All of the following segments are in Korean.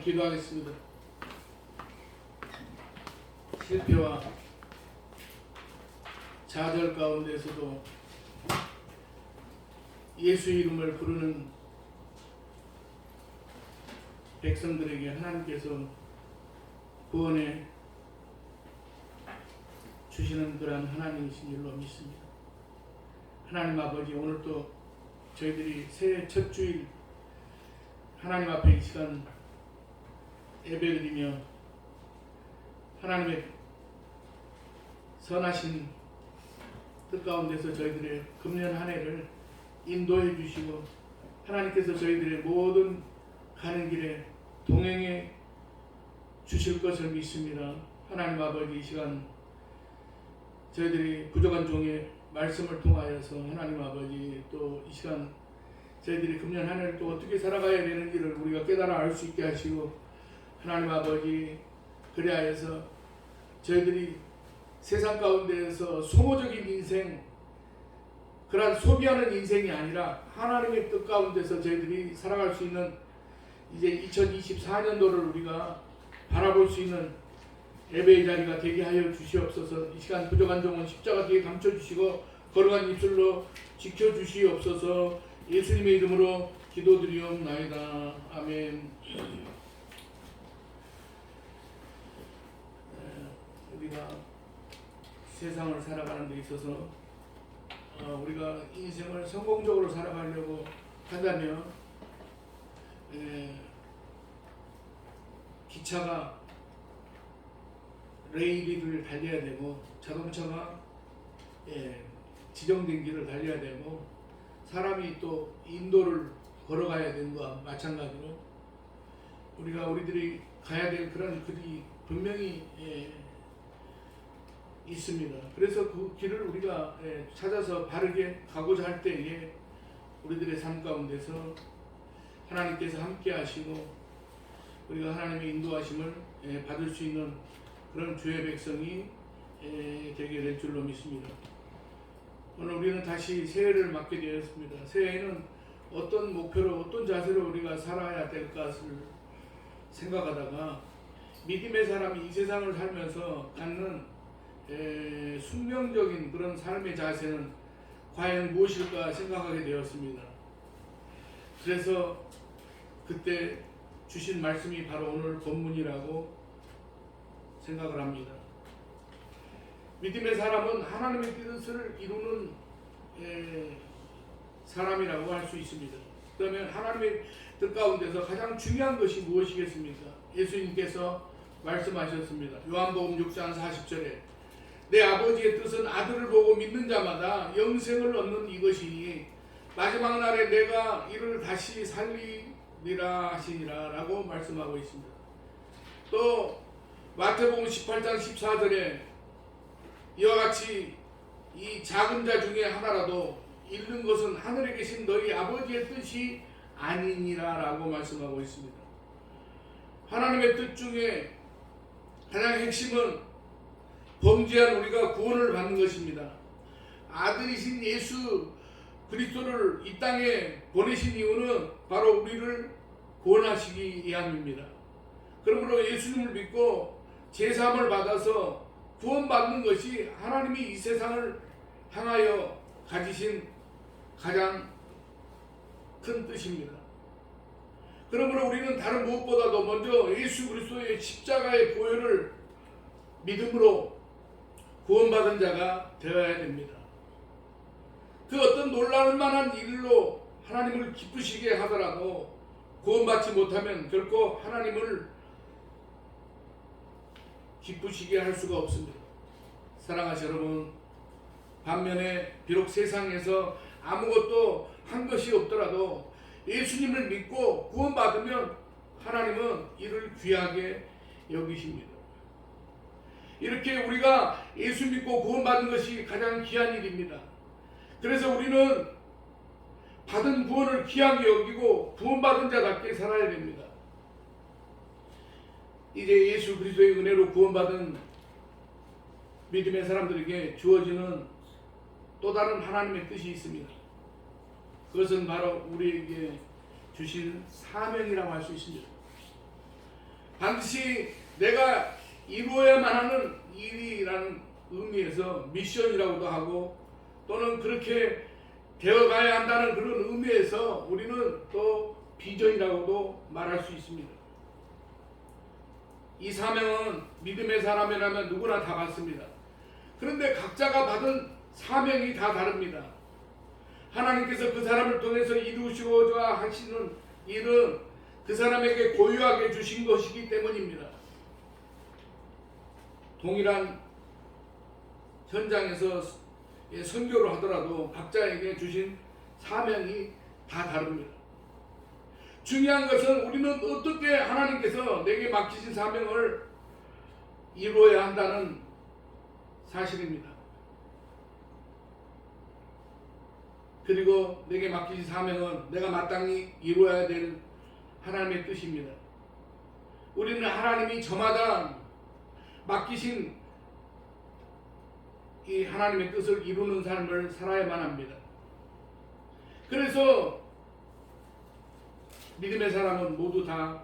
기도하겠습니다. 실패와 좌절 가운데서도 예수 이름을 부르는 백성들에게 하나님께서 구원해 주시는 그러한 하나님이신 줄로 믿습니다. 하나님 아버지, 오늘도 저희들이 새해 첫 주일 하나님 앞에 이 시간 예배드리며 하나님의 선하신 뜻 가운데서 저희들의 금년 한 해를 인도해 주시고 하나님께서 저희들의 모든 가는 길에 동행해 주실 것을 믿습니다. 하나님 아버지, 이 시간 저희들이 부족한 종의 말씀을 통하여서 하나님 아버지, 또 이 시간 저희들이 금년 한 해를 또 어떻게 살아가야 되는지를 우리가 깨달아 알 수 있게 하시고 하나님 아버지, 그리하여서 저희들이 세상 가운데에서 소모적인 인생, 그러한 소비하는 인생이 아니라 하나님의 뜻 가운데서 저희들이 살아갈 수 있는 이제 2024년도를 우리가 바라볼 수 있는 예배의 자리가 되게 하여 주시옵소서. 이 시간 부족한 종은 십자가 뒤에 감춰주시고 거룩한 입술로 지켜주시옵소서. 예수님의 이름으로 기도드리옵나이다. 아멘. 우리가 세상을 살아가는 데 있어서 우리가 인생을 성공적으로 살아가려고 한다면 기차가 레일을 달려야 되고 자동차가 지정된 길을 달려야 되고 사람이 또 인도를 걸어가야 되는 것과 마찬가지로 우리들이 가야 될 그런 길이 분명히 있습니다. 그래서 그 길을 우리가 찾아서 바르게 가고자 할 때에 우리들의 삶 가운데서 하나님께서 함께 하시고 우리가 하나님의 인도하심을 받을 수 있는 그런 주의 백성이 되게 될 줄로 믿습니다. 오늘 우리는 다시 새해를 맞게 되었습니다. 새해에는 어떤 목표로 어떤 자세로 우리가 살아야 될 것을 생각하다가 믿음의 사람이 이 세상을 살면서 갖는 숙명적인 그런 삶의 자세는 과연 무엇일까 생각하게 되었습니다. 그래서 그때 주신 말씀이 바로 오늘 본문이라고 생각을 합니다. 믿음의 사람은 하나님의 뜻을 이루는 사람이라고 할 수 있습니다. 그러면 하나님의 뜻 가운데서 가장 중요한 것이 무엇이겠습니까? 예수님께서 말씀하셨습니다. 요한복음 6장 40절에 내 아버지의 뜻은 아들을 보고 믿는 자마다 영생을 얻는 이것이니 마지막 날에 내가 이를 다시 살리리라 하시니라 라고 말씀하고 있습니다. 또 마태복음 18장 14절에 이와 같이 이 작은 자 중에 하나라도 잃는 것은 하늘에 계신 너희 아버지의 뜻이 아니니라 라고 말씀하고 있습니다. 하나님의 뜻 중에 가장 핵심은 범죄한 우리가 구원을 받는 것입니다. 아들이신 예수 그리스도를 이 땅에 보내신 이유는 바로 우리를 구원하시기 위함입니다. 그러므로 예수님을 믿고 제사함을 받아서 구원받는 것이 하나님이 이 세상을 향하여 가지신 가장 큰 뜻입니다. 그러므로 우리는 다른 무엇보다도 먼저 예수 그리스도의 십자가의 보혈을 믿음으로 구원받은 자가 되어야 됩니다. 그 어떤 놀랄 만한 일로 하나님을 기쁘시게 하더라도 구원받지 못하면 결코 하나님을 기쁘시게 할 수가 없습니다. 사랑하시는 여러분, 반면에 비록 세상에서 아무것도 한 것이 없더라도 예수님을 믿고 구원받으면 하나님은 이를 귀하게 여기십니다. 이렇게 우리가 예수 믿고 구원받는 것이 가장 귀한 일입니다. 그래서 우리는 받은 구원을 귀하게 여기고 구원받은 자답게 살아야 됩니다. 이제 예수 그리스도의 은혜로 구원받은 믿음의 사람들에게 주어지는 또 다른 하나님의 뜻이 있습니다. 그것은 바로 우리에게 주신 사명이라고 할 수 있습니다. 반드시 내가 이루어야만 하는 일이라는 의미에서 미션이라고도 하고 또는 그렇게 되어가야 한다는 그런 의미에서 우리는 또 비전이라고도 말할 수 있습니다. 이 사명은 믿음의 사람이라면 누구나 다 받습니다. 그런데 각자가 받은 사명이 다 다릅니다. 하나님께서 그 사람을 통해서 이루시고자 하시는 일은 그 사람에게 고유하게 주신 것이기 때문입니다. 동일한 현장에서 선교를 하더라도 각자에게 주신 사명이 다 다릅니다. 중요한 것은 우리는 어떻게 하나님께서 내게 맡기신 사명을 이루어야 한다는 사실입니다. 그리고 내게 맡기신 사명은 내가 마땅히 이루어야 될 하나님의 뜻입니다. 우리는 하나님이 저마다 맡기신 이 하나님의 뜻을 이루는 삶을 살아야만 합니다. 그래서 믿음의 사람은 모두 다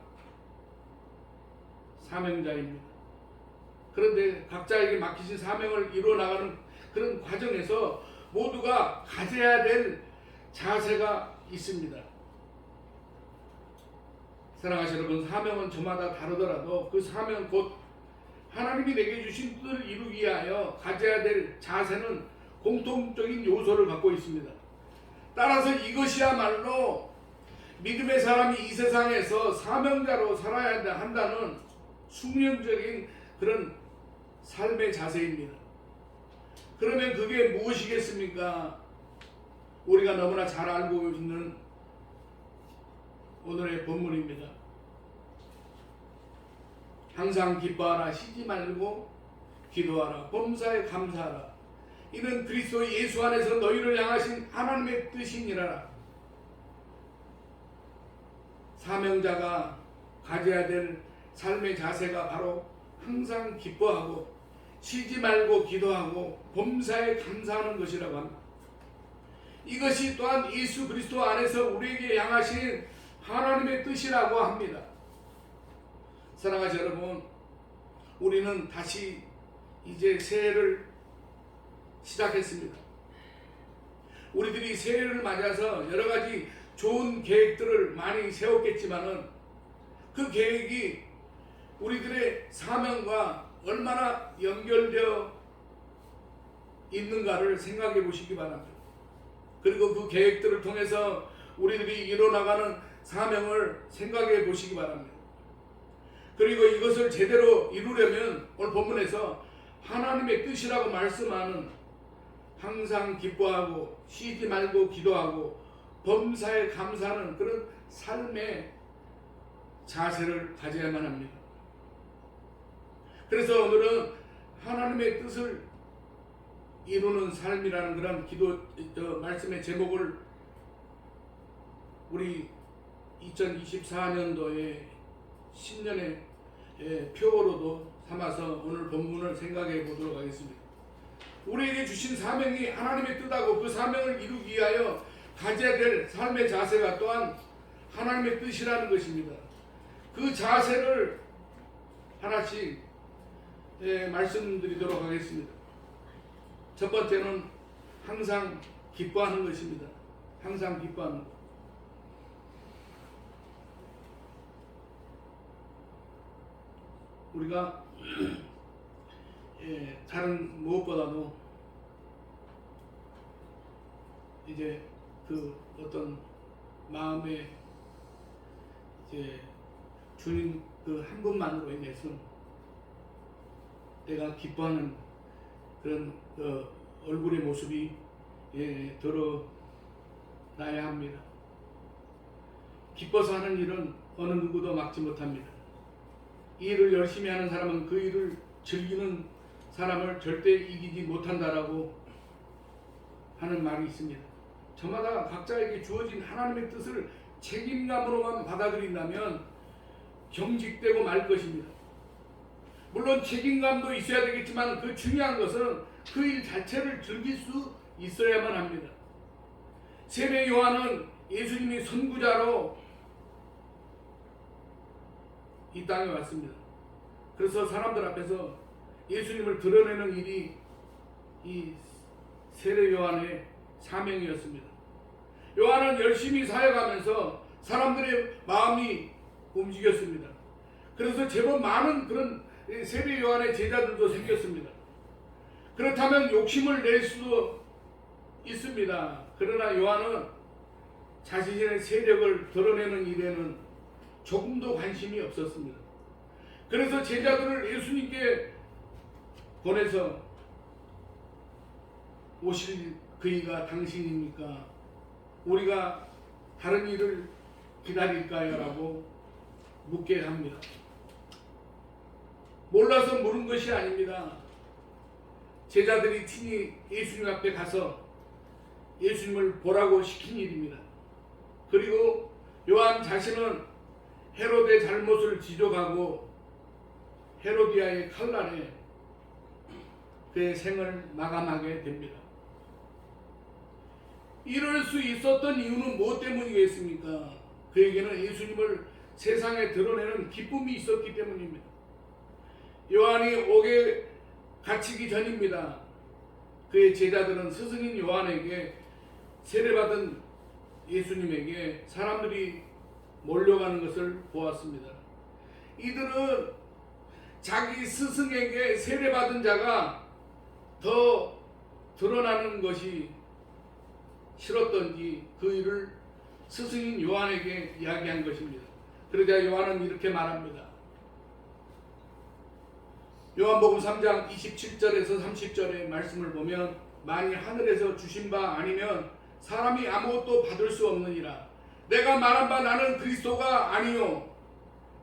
사명자입니다. 그런데 각자에게 맡기신 사명을 이루어 나가는 그런 과정에서 모두가 가져야 될 자세가 있습니다. 사랑하시는 여러분, 사명은 저마다 다르더라도 그 사명 곧 하나님이 내게 주신 뜻을 이루기 위하여 가져야 될 자세는 공통적인 요소를 갖고 있습니다. 따라서 이것이야말로 믿음의 사람이 이 세상에서 사명자로 살아야 한다는 숙명적인 그런 삶의 자세입니다. 그러면 그게 무엇이겠습니까? 우리가 너무나 잘 알고 있는 오늘의 본문입니다. 항상 기뻐하라, 쉬지 말고 기도하라, 범사에 감사하라. 이는 그리스도 예수 안에서 너희를 향하신 하나님의 뜻이니라. 사명자가 가져야 될 삶의 자세가 바로 항상 기뻐하고 쉬지 말고 기도하고 범사에 감사하는 것이라고 합니다. 이것이 또한 예수 그리스도 안에서 우리에게 향하신 하나님의 뜻이라고 합니다. 사랑하는 여러분, 우리는 다시 이제 새해를 시작했습니다. 우리들이 새해를 맞아서 여러 가지 좋은 계획들을 많이 세웠겠지만은 그 계획이 우리들의 사명과 얼마나 연결되어 있는가를 생각해 보시기 바랍니다. 그리고 그 계획들을 통해서 우리들이 이뤄나가는 사명을 생각해 보시기 바랍니다. 그리고 이것을 제대로 이루려면 오늘 본문에서 하나님의 뜻이라고 말씀하는 항상 기뻐하고 쉬지 말고 기도하고 범사에 감사하는 그런 삶의 자세를 가져야만 합니다. 그래서 오늘은 하나님의 뜻을 이루는 삶이라는 그런 말씀의 제목을 우리 2024년도에 신년의 표어로도 삼아서 오늘 본문을 생각해 보도록 하겠습니다. 우리에게 주신 사명이 하나님의 뜻하고 그 사명을 이루기 위하여 가져야 될 삶의 자세가 또한 하나님의 뜻이라는 것입니다. 그 자세를 하나씩 말씀드리도록 하겠습니다. 첫 번째는 항상 기뻐하는 것입니다. 항상 기뻐하는 것. 우리가 다른 무엇보다도 이제 그 어떤 마음에 이제 주님 그 한 분만으로 인해서 내가 기뻐하는 그런 얼굴의 모습이 드러나야 합니다. 기뻐서 하는 일은 어느 누구도 막지 못합니다. 이 일을 열심히 하는 사람은 그 일을 즐기는 사람을 절대 이기지 못한다라고 하는 말이 있습니다. 저마다 각자에게 주어진 하나님의 뜻을 책임감으로만 받아들인다면 경직되고 말 것입니다. 물론 책임감도 있어야 되겠지만 그 중요한 것은 그 일 자체를 즐길 수 있어야만 합니다. 세례 요한은 예수님이 선구자로 이 땅에 왔습니다. 그래서 사람들 앞에서 예수님을 드러내는 일이 이 세례 요한의 사명이었습니다. 요한은 열심히 사역하면서 사람들의 마음이 움직였습니다. 그래서 제법 많은 그런 세례 요한의 제자들도 생겼습니다. 그렇다면 욕심을 낼 수도 있습니다. 그러나 요한은 자신의 세력을 드러내는 일에는 조금도 관심이 없었습니다. 그래서 제자들을 예수님께 보내서 오실 그이가 당신입니까? 우리가 다른 일을 기다릴까요? 라고 묻게 합니다. 몰라서 물은 것이 아닙니다. 제자들이 친히 예수님 앞에 가서 예수님을 보라고 시킨 일입니다. 그리고 요한 자신은 헤롯의 잘못을 지적하고 헤로디아의 칼날에 그의 생을 마감하게 됩니다. 이럴 수 있었던 이유는 무엇 때문이겠습니까? 그에게는 예수님을 세상에 드러내는 기쁨이 있었기 때문입니다. 요한이 옥에 갇히기 전입니다. 그의 제자들은 스승인 요한에게 세례받은 예수님에게 사람들이 몰려가는 것을 보았습니다. 이들은 자기 스승에게 세례받은 자가 더 드러나는 것이 싫었던지 그 일을 스승인 요한에게 이야기한 것입니다. 그러자 요한은 이렇게 말합니다. 요한복음 3장 27절에서 30절의 말씀을 보면 만일 하늘에서 주신 바 아니면 사람이 아무것도 받을 수 없느니라. 내가 말한 바 나는 그리스도가 아니요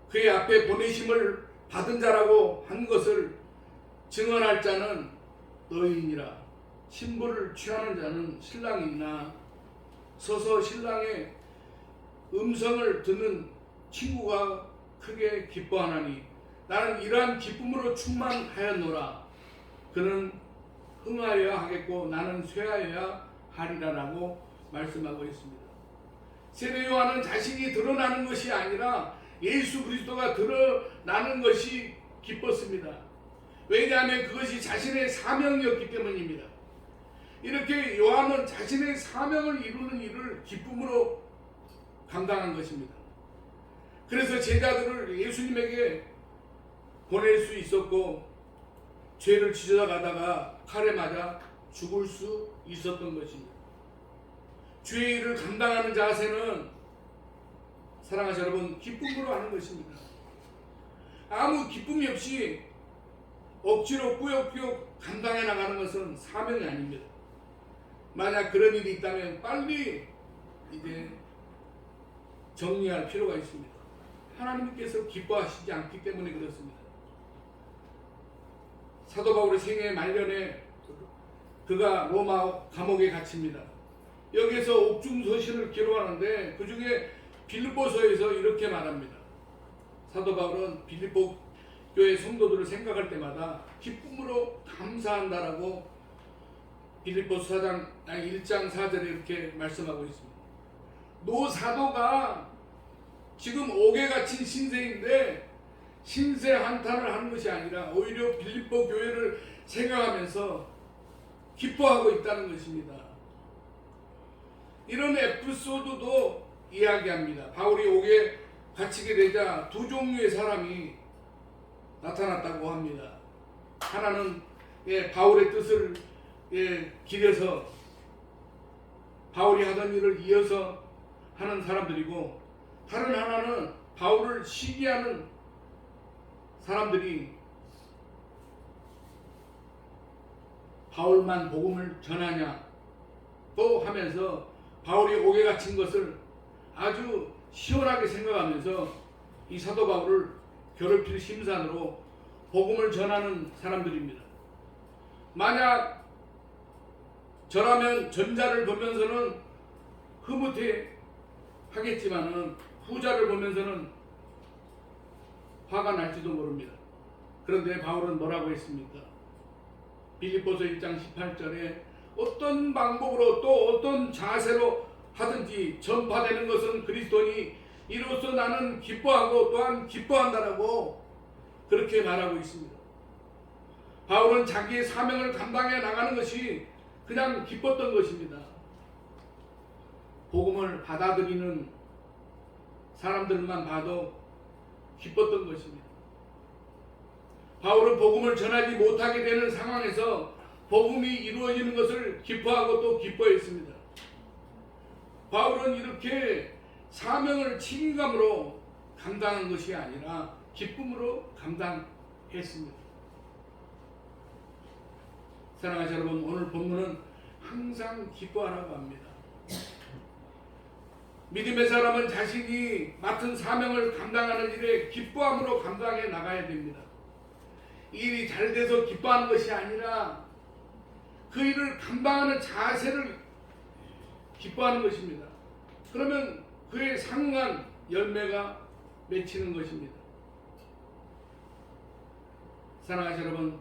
그의 앞에 보내심을 받은 자라고 한 것을 증언할 자는 너희니라. 신부를 취하는 자는 신랑이나 서서 신랑의 음성을 듣는 친구가 크게 기뻐하나니 나는 이러한 기쁨으로 충만하였노라. 그는 흥하여야 하겠고 나는 쇠하여야 하리라라고 말씀하고 있습니다. 세례 요한은 자신이 드러나는 것이 아니라 예수 그리스도가 드러나는 것이 기뻤습니다. 왜냐하면 그것이 자신의 사명이었기 때문입니다. 이렇게 요한은 자신의 사명을 이루는 일을 기쁨으로 감당한 것입니다. 그래서 제자들을 예수님에게 보낼 수 있었고 죄를 지져가다가 칼에 맞아 죽을 수 있었던 것입니다. 죄의 일을 감당하는 자세는 사랑하는 여러분 기쁨으로 하는 것입니다. 아무 기쁨이 없이 억지로 꾸역꾸역 감당해 나가는 것은 사명이 아닙니다. 만약 그런 일이 있다면 빨리 이제 정리할 필요가 있습니다. 하나님께서 기뻐하시지 않기 때문에 그렇습니다. 사도 바울의 생애 말년에 그가 로마 감옥에 갇힙니다. 여기서 옥중서신을 기록하는데 그 중에 빌립보서에서 이렇게 말합니다. 사도 바울은 빌립보 교회 성도들을 생각할 때마다 기쁨으로 감사한다라고 빌립보서 1장 4절에 이렇게 말씀하고 있습니다. 노 사도가 지금 옥에 갇힌 신세인데 신세 한탄을 하는 것이 아니라 오히려 빌립보 교회를 생각하면서 기뻐하고 있다는 것입니다. 이런 에피소드도 이야기합니다. 바울이 옥에 갇히게 되자 두 종류의 사람이 나타났다고 합니다. 하나는 바울의 뜻을 기려서 바울이 하던 일을 이어서 하는 사람들이고 다른 하나는 바울을 시기하는 사람들이 바울만 복음을 전하냐 또 하면서 바울이 옥에 갇힌 것을 아주 시원하게 생각하면서 이 사도 바울을 괴롭힐 심산으로 복음을 전하는 사람들입니다. 만약 저라면 전자를 보면서는 흐뭇해 하겠지만은 후자를 보면서는 화가 날지도 모릅니다. 그런데 바울은 뭐라고 했습니까? 빌립보서 1장 18절에 어떤 방법으로 또 어떤 자세로 하든지 전파되는 것은 그리스도니 이로써 나는 기뻐하고 또한 기뻐한다라고 그렇게 말하고 있습니다. 바울은 자기의 사명을 감당해 나가는 것이 그냥 기뻤던 것입니다. 복음을 받아들이는 사람들만 봐도 기뻤던 것입니다. 바울은 복음을 전하지 못하게 되는 상황에서 복음이 이루어지는 것을 기뻐하고 또 기뻐했습니다. 바울은 이렇게 사명을 책임감으로 감당한 것이 아니라 기쁨으로 감당했습니다. 사랑하는 여러분, 오늘 본문은 항상 기뻐하라고 합니다. 믿음의 사람은 자신이 맡은 사명을 감당하는 일에 기뻐함으로 감당해 나가야 됩니다. 이 일이 잘 돼서 기뻐하는 것이 아니라 그 일을 감당하는 자세를 기뻐하는 것입니다. 그러면 그에 상응한 열매가 맺히는 것입니다. 사랑하는 여러분,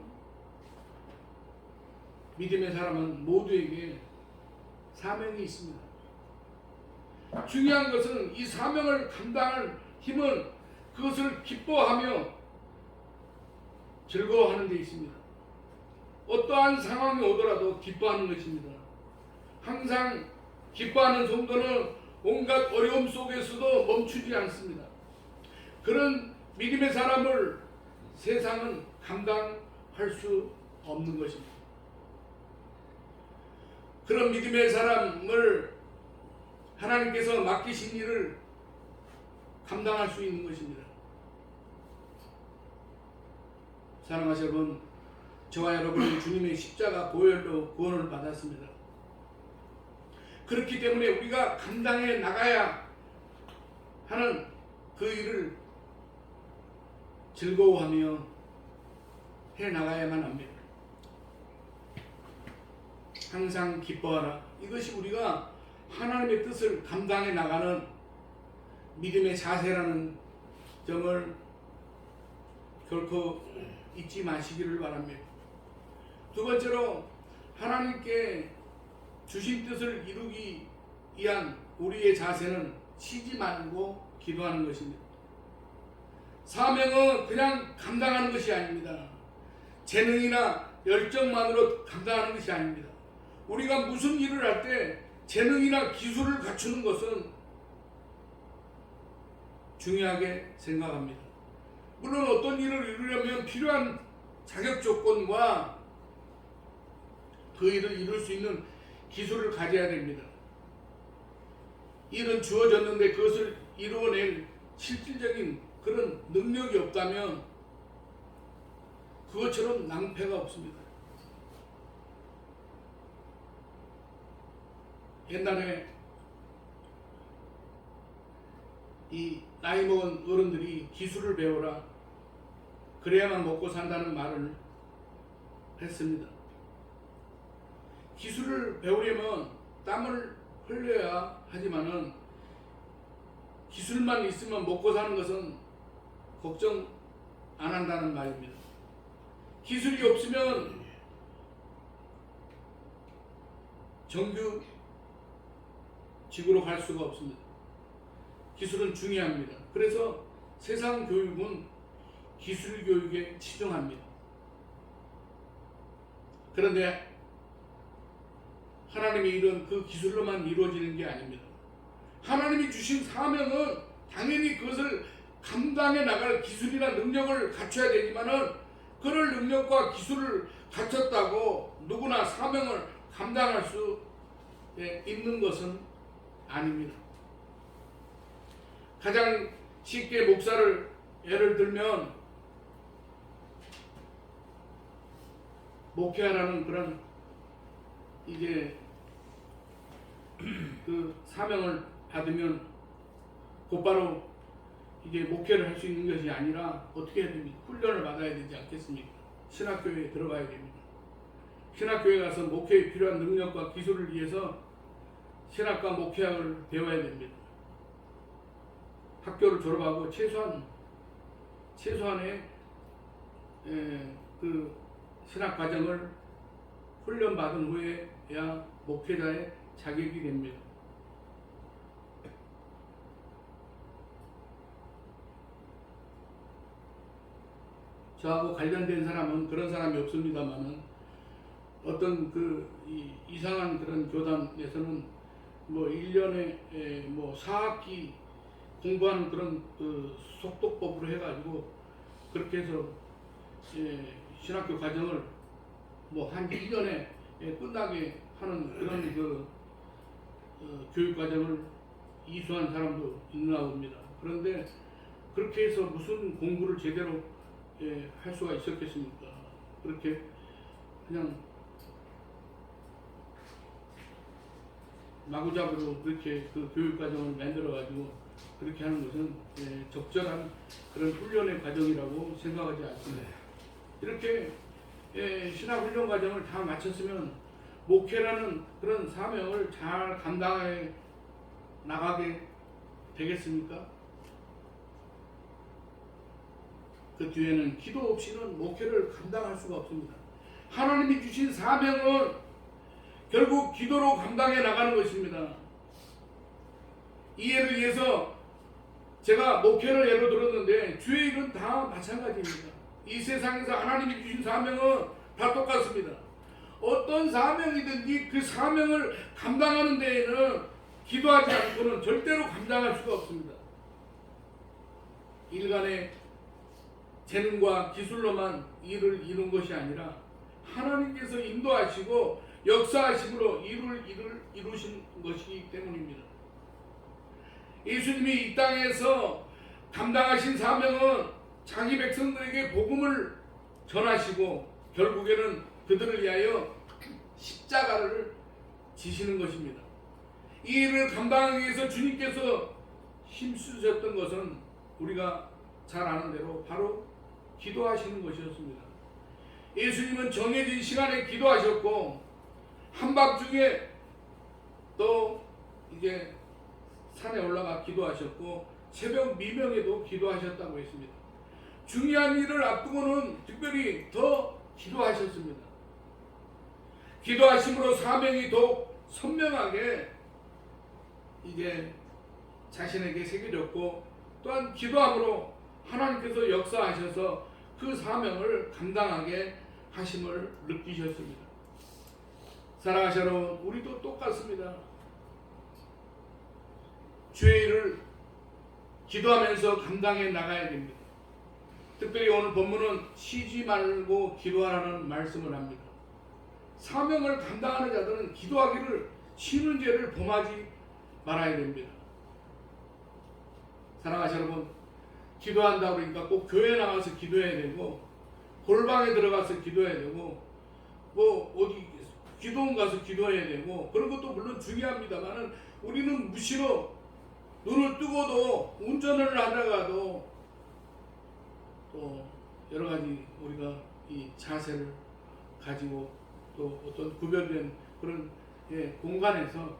믿음의 사람은 모두에게 사명이 있습니다. 중요한 것은 이 사명을 감당할 힘은 그것을 기뻐하며 즐거워하는 데 있습니다. 어떠한 상황이 오더라도 기뻐하는 것입니다. 항상 기뻐하는 성도는 온갖 어려움 속에서도 멈추지 않습니다. 그런 믿음의 사람을 세상은 감당할 수 없는 것입니다. 그런 믿음의 사람을 하나님께서 맡기신 일을 감당할 수 있는 것입니다. 사랑하는 여러분, 저와 여러분은 주님의 십자가 보혈로 구원을 받았습니다. 그렇기 때문에 우리가 감당해 나가야 하는 그 일을 즐거워하며 해 나가야만 합니다. 항상 기뻐하라. 이것이 우리가 하나님의 뜻을 감당해 나가는 믿음의 자세라는 점을 결코 잊지 마시기를 바랍니다. 두 번째로, 하나님께 주신 뜻을 이루기 위한 우리의 자세는 쉬지 말고 기도하는 것입니다. 사명은 그냥 감당하는 것이 아닙니다. 재능이나 열정만으로 감당하는 것이 아닙니다. 우리가 무슨 일을 할 때 재능이나 기술을 갖추는 것은 중요하게 생각합니다. 물론 어떤 일을 이루려면 필요한 자격 조건과 그 일을 이룰 수 있는 기술을 가져야 됩니다. 일은 주어졌는데 그것을 이루어낼 실질적인 그런 능력이 없다면 그것처럼 낭패가 없습니다. 옛날에 이 나이 먹은 어른들이 기술을 배워라, 그래야만 먹고 산다는 말을 했습니다. 기술을 배우려면 땀을 흘려야 하지만은 기술만 있으면 먹고 사는 것은 걱정 안 한다는 말입니다. 기술이 없으면 정규 직으로 갈 수가 없습니다. 기술은 중요합니다. 그래서 세상 교육은 기술 교육에 치중합니다. 그런데 하나님의 일은 그 기술로만 이루어지는 게 아닙니다. 하나님이 주신 사명은 당연히 그것을 감당해 나갈 기술이나 능력을 갖춰야 되지만은 그럴 능력과 기술을 갖췄다고 누구나 사명을 감당할 수 있는 것은 아닙니다. 가장 쉽게 목사를 예를 들면 목회하라는 그런 이제 그 사명을 받으면 곧바로 이제 목회를 할 수 있는 것이 아니라 어떻게 해야 됩니까? 훈련을 받아야 되지 않겠습니까? 신학교에 들어가야 됩니다. 신학교에 가서 목회에 필요한 능력과 기술을 위해서 신학과 목회학을 배워야 됩니다. 학교를 졸업하고 최소한의 그 신학 과정을 훈련받은 후에야 목회자의 자격이 됩니다. 저하고 관련된 사람은 그런 사람이 없습니다만은 어떤 이상한 그런 교단에서는 뭐 1년에 뭐 4학기 공부하는 그런 속독법으로 해가지고 그렇게 해서 신학교 과정을 뭐 한 1년에 끝나게 하는 그런 교육 과정을 이수한 사람도 있나 봅니다. 그런데 그렇게 해서 무슨 공부를 제대로 할 수가 있었겠습니까? 그렇게 그냥 마구잡이로 그렇게 그 교육 과정을 만들어 가지고 그렇게 하는 것은 적절한 그런 훈련의 과정이라고 생각하지 않습니다. 이렇게 신학 훈련 과정을 다 마쳤으면 목회라는 그런 사명을 잘 감당해 나가게 되겠습니까? 그 뒤에는 기도 없이는 목회를 감당할 수가 없습니다. 하나님이 주신 사명은 결국 기도로 감당해 나가는 것입니다. 이 예를 위해서 제가 목회를 예로 들었는데 주의 일은 다 마찬가지입니다. 이 세상에서 하나님이 주신 사명은 다 똑같습니다. 어떤 사명이든지 그 사명을 감당하는 데에는 기도하지 않고는 절대로 감당할 수가 없습니다. 인간의 재능과 기술로만 일을 이룬 것이 아니라 하나님께서 인도하시고 역사하심으로 일을 이루신 것이기 때문입니다. 예수님이 이 땅에서 감당하신 사명은 자기 백성들에게 복음을 전하시고 결국에는 그들을 위하여 십자가를 지시는 것입니다. 이 일을 감당하기 위해서 주님께서 힘쓰셨던 것은 우리가 잘 아는 대로 바로 기도하시는 것이었습니다. 예수님은 정해진 시간에 기도하셨고 한밤중에 또 이제 산에 올라가 기도하셨고 새벽 미명에도 기도하셨다고 했습니다. 중요한 일을 앞두고는 특별히 더 기도하셨습니다. 기도하심으로 사명이 더욱 선명하게 이제 자신에게 새겨졌고 또한 기도함으로 하나님께서 역사하셔서 그 사명을 감당하게 하심을 느끼셨습니다. 사랑하시는 여러분, 우리도 똑같습니다. 주의 일을 기도하면서 감당해 나가야 됩니다. 특별히 오늘 본문은 쉬지 말고 기도하라는 말씀을 합니다. 사명을 감당하는 자들은 기도하기를 쉬는 죄를 범하지 말아야 됩니다. 사랑하시는 여러분, 기도한다 그러니까 꼭 교회 나가서 기도해야 되고 골방에 들어가서 기도해야 되고 뭐 어디 기도원 가서 기도해야 되고 그런 것도 물론 중요합니다만은 우리는 무시로 눈을 뜨고도 운전을 하다가도 또 여러 가지 우리가 이 자세를 가지고 또 어떤 구별된 그런 공간에서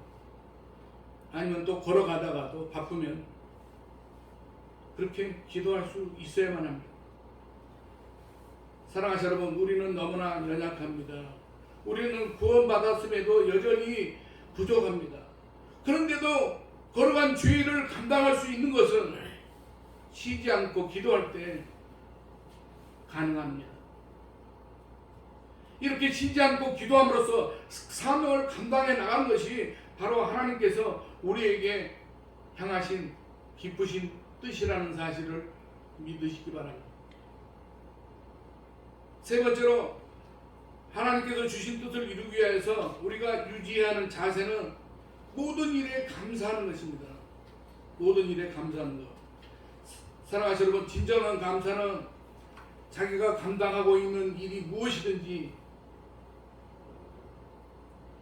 아니면 또 걸어가다가도 바쁘면 그렇게 기도할 수 있어야만 합니다. 사랑하시는 여러분, 우리는 너무나 연약합니다. 우리는 구원받았음에도 여전히 부족합니다. 그런데도 걸어간 죄를 감당할 수 있는 것은 쉬지 않고 기도할 때 가능합니다. 이렇게 쉬지 않고 기도함으로써 사명을 감당해 나가는 것이 바로 하나님께서 우리에게 향하신 기쁘신 뜻이라는 사실을 믿으시기 바랍니다. 세 번째로 하나님께서 주신 뜻을 이루기 위해서 우리가 유지해야 하는 자세는 모든 일에 감사하는 것입니다. 모든 일에 감사하는 것. 사랑하시는 여러분, 진정한 감사는 자기가 감당하고 있는 일이 무엇이든지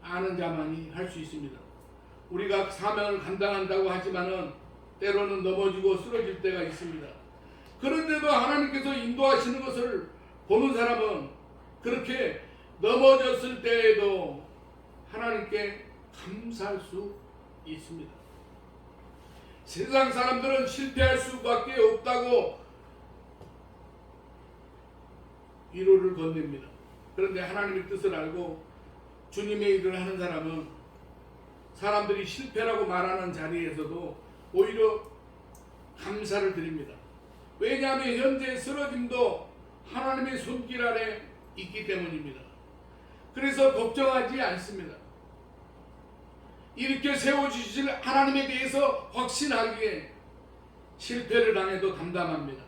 아는 자만이 할 수 있습니다. 우리가 사명을 감당한다고 하지만은 때로는 넘어지고 쓰러질 때가 있습니다. 그런데도 하나님께서 인도하시는 것을 보는 사람은 그렇게 넘어졌을 때에도 하나님께 감사할 수 있습니다. 세상 사람들은 실패할 수밖에 없다고 위로를 건넵니다. 그런데 하나님의 뜻을 알고 주님의 일을 하는 사람은 사람들이 실패라고 말하는 자리에서도 오히려 감사를 드립니다. 왜냐하면 현재 쓰러짐도 하나님의 손길 아래 있기 때문입니다. 그래서 걱정하지 않습니다. 이렇게 세워주실 하나님에 대해서 확신하기에 실패를 당해도 담담합니다.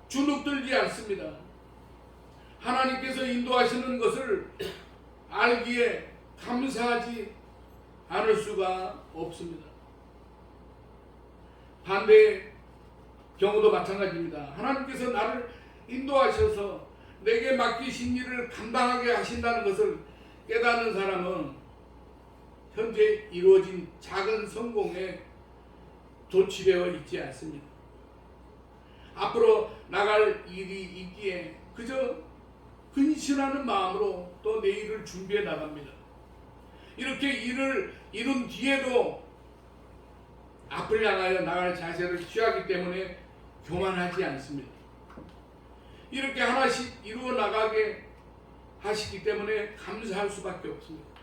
주눅들지 않습니다. 하나님께서 인도하시는 것을 알기에 감사하지 않을 수가 없습니다. 반대의 경우도 마찬가지입니다. 하나님께서 나를 인도하셔서 내게 맡기신 일을 감당하게 하신다는 것을 깨닫는 사람은 현재 이루어진 작은 성공에 도취되어 있지 않습니다. 앞으로 나갈 일이 있기에 그저 근신하는 마음으로 또 내일을 준비해 나갑니다. 이렇게 일을 이룬 뒤에도 앞을 향하여 나갈 자세를 취하기 때문에 교만하지 않습니다. 이렇게 하나씩 이루어 나가게 하시기 때문에 감사할 수밖에 없습니다.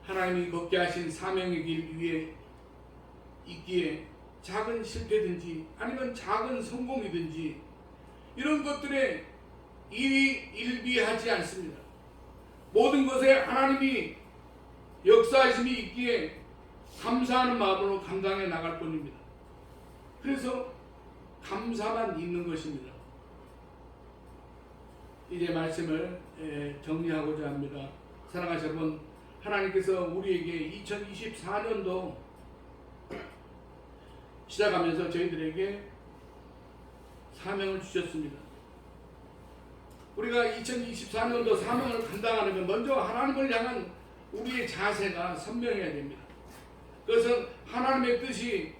하나님이 걷게 하신 사명의 길 위에 있기에 작은 실패든지 아니면 작은 성공이든지 이런 것들에 일비하지 않습니다. 모든 것에 하나님이 역사하심이 있기에 감사하는 마음으로 감당해 나갈 뿐입니다. 그래서 감사만 있는 것입니다. 이제 말씀을 정리하고자 합니다. 사랑하신 여러분, 하나님께서 우리에게 2024년도 시작하면서 저희들에게 사명을 주셨습니다. 우리가 2024년도 사명을 감당하는 건 먼저 하나님을 향한 우리의 자세가 선명해야 됩니다. 그것은 하나님의 뜻이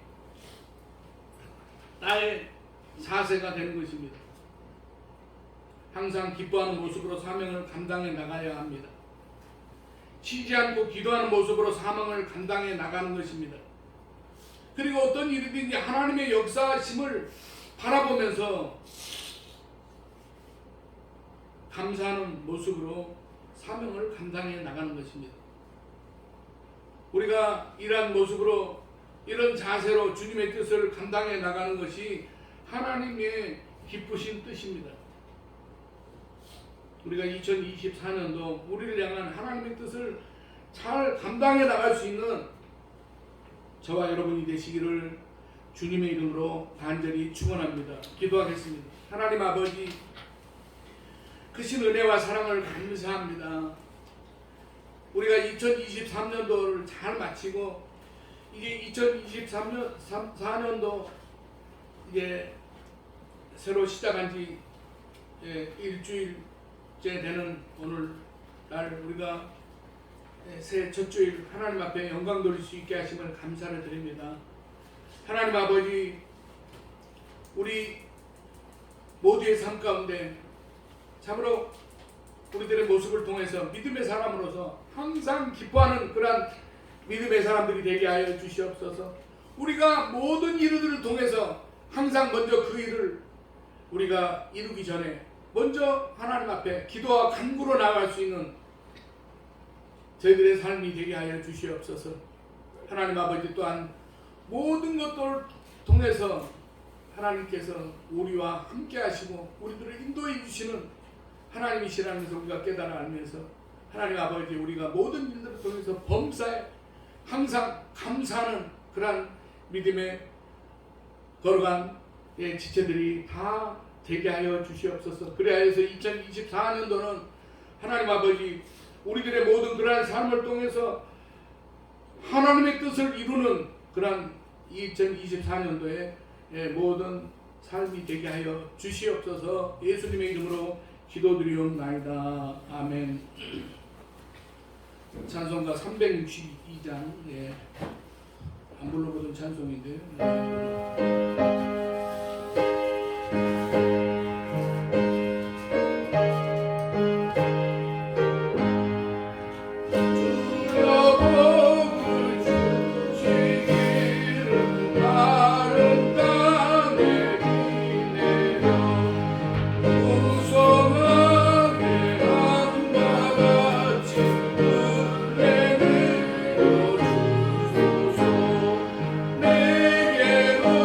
나의 자세가 되는 것입니다. 항상 기뻐하는 모습으로 사명을 감당해 나가야 합니다. 쉬지 않고 기도하는 모습으로 사명을 감당해 나가는 것입니다. 그리고 어떤 일이든지 하나님의 역사심을 바라보면서 감사하는 모습으로 사명을 감당해 나가는 것입니다. 우리가 이러한 모습으로 이런 자세로 주님의 뜻을 감당해 나가는 것이 하나님의 기쁘신 뜻입니다. 우리가 2024년도 우리를 향한 하나님의 뜻을 잘 감당해 나갈 수 있는 저와 여러분이 되시기를 주님의 이름으로 간절히 축원합니다. 기도하겠습니다. 하나님 아버지, 크신 은혜와 사랑을 감사합니다. 우리가 2023년도를 잘 마치고 이제 2024년도 이제 새로 시작한 지 일주일째 되는 오늘 날 우리가 새 첫 주일 하나님 앞에 영광 돌릴 수 있게 하심을 감사를 드립니다. 하나님 아버지, 우리 모두의 삶 가운데 참으로 우리들의 모습을 통해서 믿음의 사람으로서 항상 기뻐하는 그러한 믿음의 사람들이 되게 하여 주시옵소서. 우리가 모든 일들을 통해서 항상 먼저 그 일을 우리가 이루기 전에 먼저 하나님 앞에 기도와 간구로 나아갈 수 있는 저희들의 삶이 되게 하여 주시옵소서. 하나님 아버지, 또한 모든 것들을 통해서 하나님께서 우리와 함께 하시고 우리들을 인도해 주시는 하나님이시라는 것을 우리가 깨달아 알면서 하나님 아버지, 우리가 모든 일들을 통해서 범사에 항상 감사하는 그러한 믿음의 걸어간 지체들이 다 되게 하여 주시옵소서. 그래야해서 2024년도는 하나님 아버지, 우리들의 모든 그러한 삶을 통해서 하나님의 뜻을 이루는 그러한 2024년도에 모든 삶이 되게 하여 주시옵소서. 예수님의 이름으로 기도드리옵나이다. 아멘. 찬송가 362장 안 불러보던 찬송인데 내게로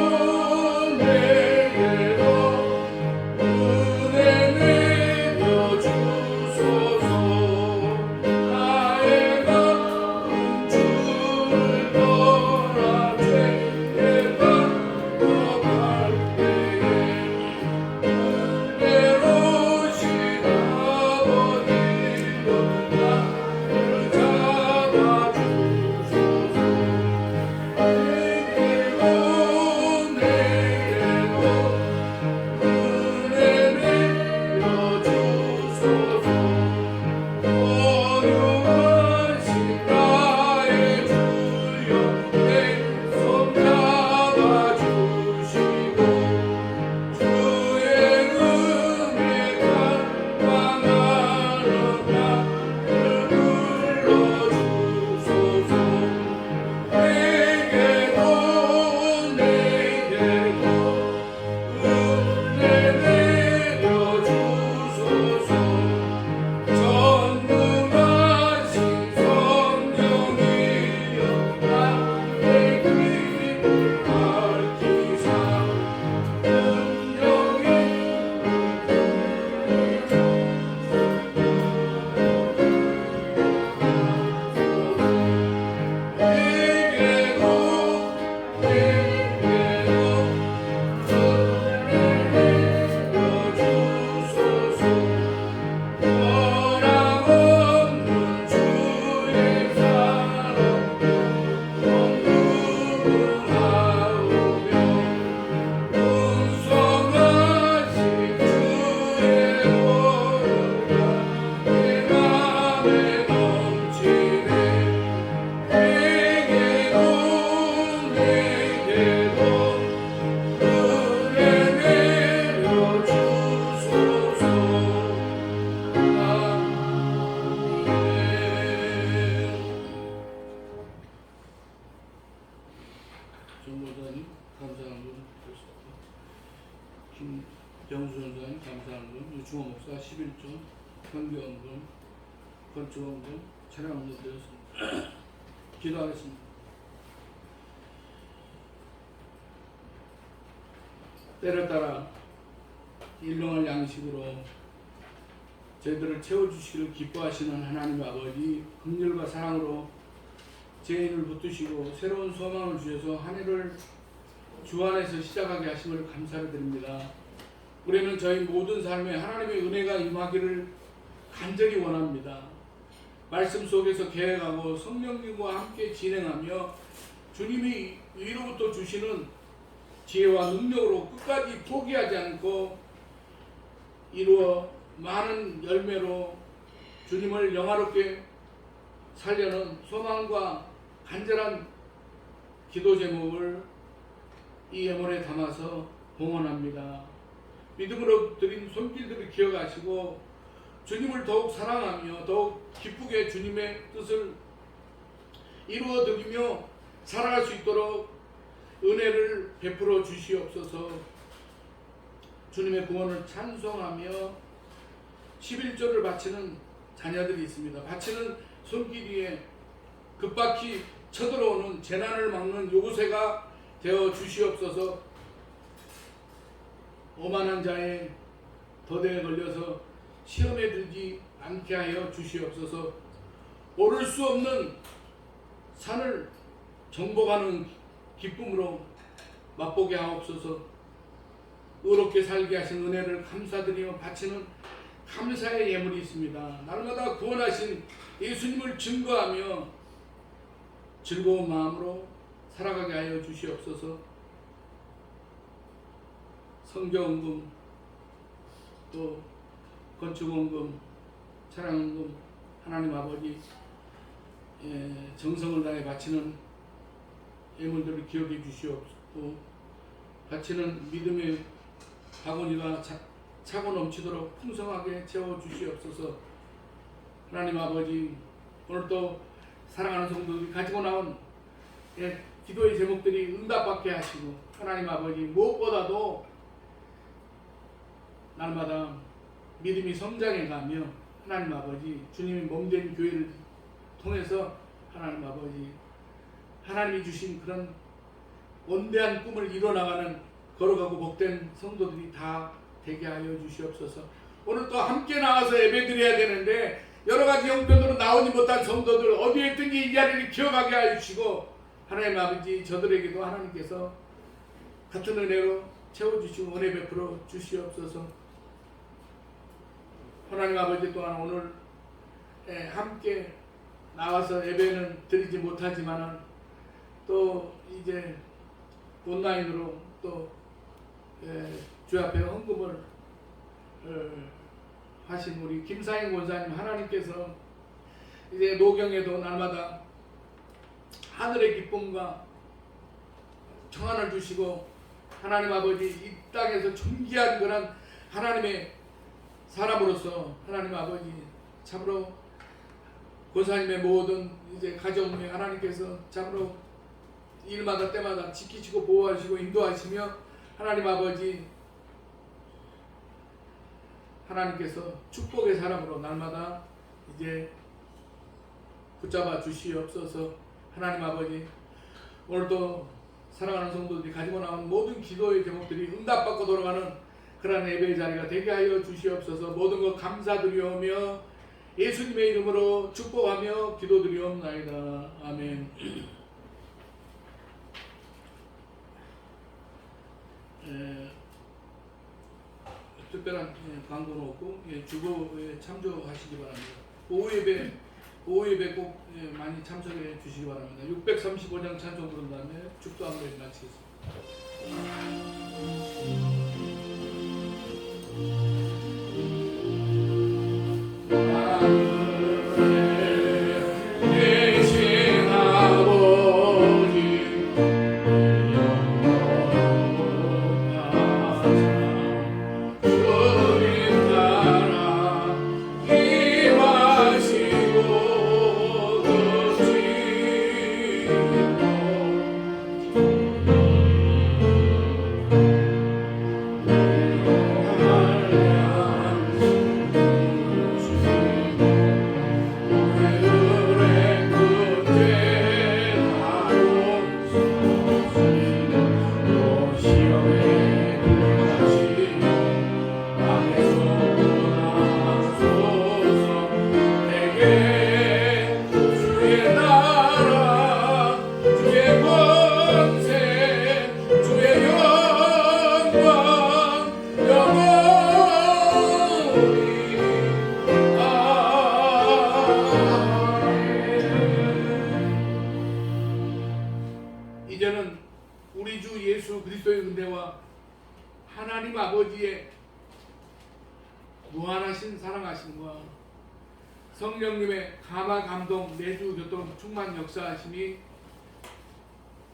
김병수 전사님 감사원금, 유충호 목사 11조, 경비원금, 건축원금, 차량원금 드렸습니다. 기도하겠습니다. 때를 따라 일용할 양식으로 저희들을 채워주시기를 기뻐하시는 하나님 아버지, 긍휼과 사랑으로 죄인을 붙드시고 새로운 소망을 주셔서 한 해를 주 안에서 시작하게 하심을 감사를 드립니다. 우리는 저희 모든 삶에 하나님의 은혜가 임하기를 간절히 원합니다. 말씀 속에서 계획하고 성령님과 함께 진행하며 주님이 위로부터 주시는 지혜와 능력으로 끝까지 포기하지 않고 이루어 많은 열매로 주님을 영화롭게 살려는 소망과 간절한 기도 제목을 이 예물에 담아서 봉헌합니다. 믿음으로 드린 손길들을 기억하시고 주님을 더욱 사랑하며 더욱 기쁘게 주님의 뜻을 이루어 드리며 살아갈 수 있도록 은혜를 베풀어 주시옵소서. 주님의 구원을 찬송하며 11조를 바치는 자녀들이 있습니다. 바치는 손길 위에 급박히 쳐들어오는 재난을 막는 요새가 되어 주시옵소서. 오만한 자의 더대에 걸려서 시험에 들지 않게 하여 주시옵소서. 오를 수 없는 산을 정복하는 기쁨으로 맛보게 하옵소서. 의롭게 살게 하신 은혜를 감사드리며 바치는 감사의 예물이 있습니다. 날마다 구원하신 예수님을 증거하며 즐거운 마음으로 살아가게 하여 주시옵소서. 성경원금, 또 건축원금, 차량원금, 하나님 아버지 정성을 다해 바치는 예물들을 기억해 주시옵고, 바치는 믿음의 바구니가 차고 넘치도록 풍성하게 채워 주시옵소서. 하나님 아버지, 오늘 또 사랑하는 성도들이 가지고 나온 기도의 제목들이 응답받게 하시고, 하나님 아버지 무엇보다도 날마다 믿음이 성장해 가며 하나님 아버지 주님이 몸된 교회를 통해서 하나님 아버지 하나님이 주신 그런 원대한 꿈을 이뤄나가는 걸어가고 복된 성도들이 다 되게 하여 주시옵소서. 오늘 또 함께 나와서 예배드려야 되는데 여러 가지 형편으로 나오지 못한 성도들 어디에 있든지 이 자리를 기억하게 하여 주시고, 하나님 아버지 저들에게도 하나님께서 같은 은혜로 채워주시고 은혜 베풀어 주시옵소서. 하나님 아버지 또한 오늘 함께 나와서 예배는 드리지 못하지만 또 이제 온라인으로 또 주 앞에 헌금을 하신 우리 김사인 권사님, 하나님께서 이제 노경에도 날마다 하늘의 기쁨과 평안을 주시고 하나님 아버지 이 땅에서 존귀한 그런 하나님의 사람으로서 하나님 아버지 참으로 권사님의 모든 이제 가정에 하나님께서 참으로 일마다 때마다 지키시고 보호하시고 인도하시며 하나님 아버지 하나님께서 축복의 사람으로 날마다 이제 붙잡아 주시옵소서. 하나님 아버지 오늘도 사랑하는 성도들이 가지고 나온 모든 기도의 제목들이 응답받고 돌아가는 그러한 예배의 자리가 되게 하여 주시옵소서. 모든 것 감사드리오며 예수님의 이름으로 축복하며 기도드리옵나이다. 아멘. 특별한 광고는 없고 주보에 참조하시기 바랍니다. 오후 예배 꼭 많이 참석해 주시기 바랍니다. 635장 찬송 부른 다음에 축도 한번 마치겠습니다. 주 그리스도의 은혜와 하나님 아버지의 무한하신 사랑하심과 성령님의 감화 감동 내주 교통 충만 역사하심이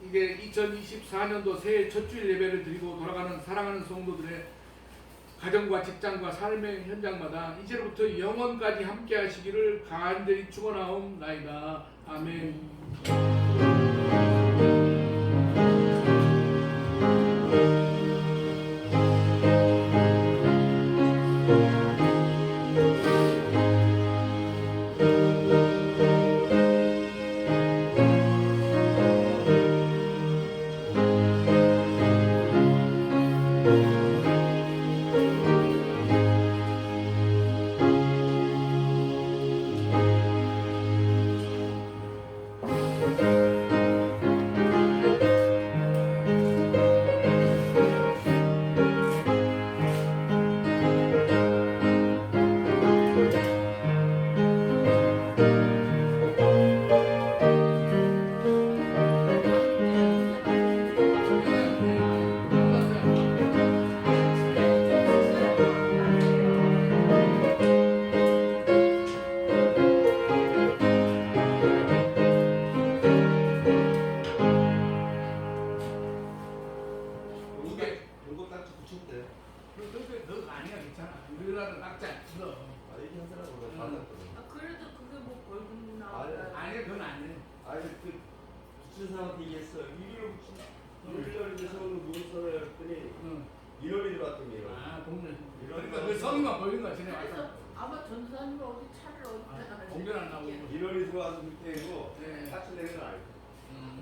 이제 2024년도 새해 첫 주일 예배를 드리고 돌아가는 사랑하는 성도들의 가정과 직장과 삶의 현장마다 이제로부터 영원까지 함께 하시기를 간절히 축원하옵나이다. 아멘. 그거 아니야, 괜찮아. 우리나라 낙자 너. 얘기한 사람은 왜 받았거든. 그래도 그게 뭐 벌금 나온다. 아니 그건 안 돼. 아니 그 붙인 사람한테 얘기했어. 일요일 붙인. 일요일날 이제 서울로 누구 써라 했더니 응. 1월이 들어왔더니 1월. 아 동네. 이런 그러니까 거. 그 성의만 보인 거야, 쟤네 그래서 와서. 아마 전사님 어디 차를 어디다 공변 안 나오고. 1월이 들어와서 그렇게 되고 네. 딱지 내는 건 알고.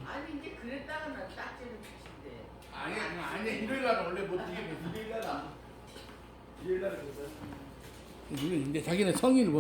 아니 이제 그랬다가 나 딱지를 주신대. 아니 일요일 날은 원래 못 뛰게. 1일날 안. 1일날은 괜찮아. 이제 자기네 성의를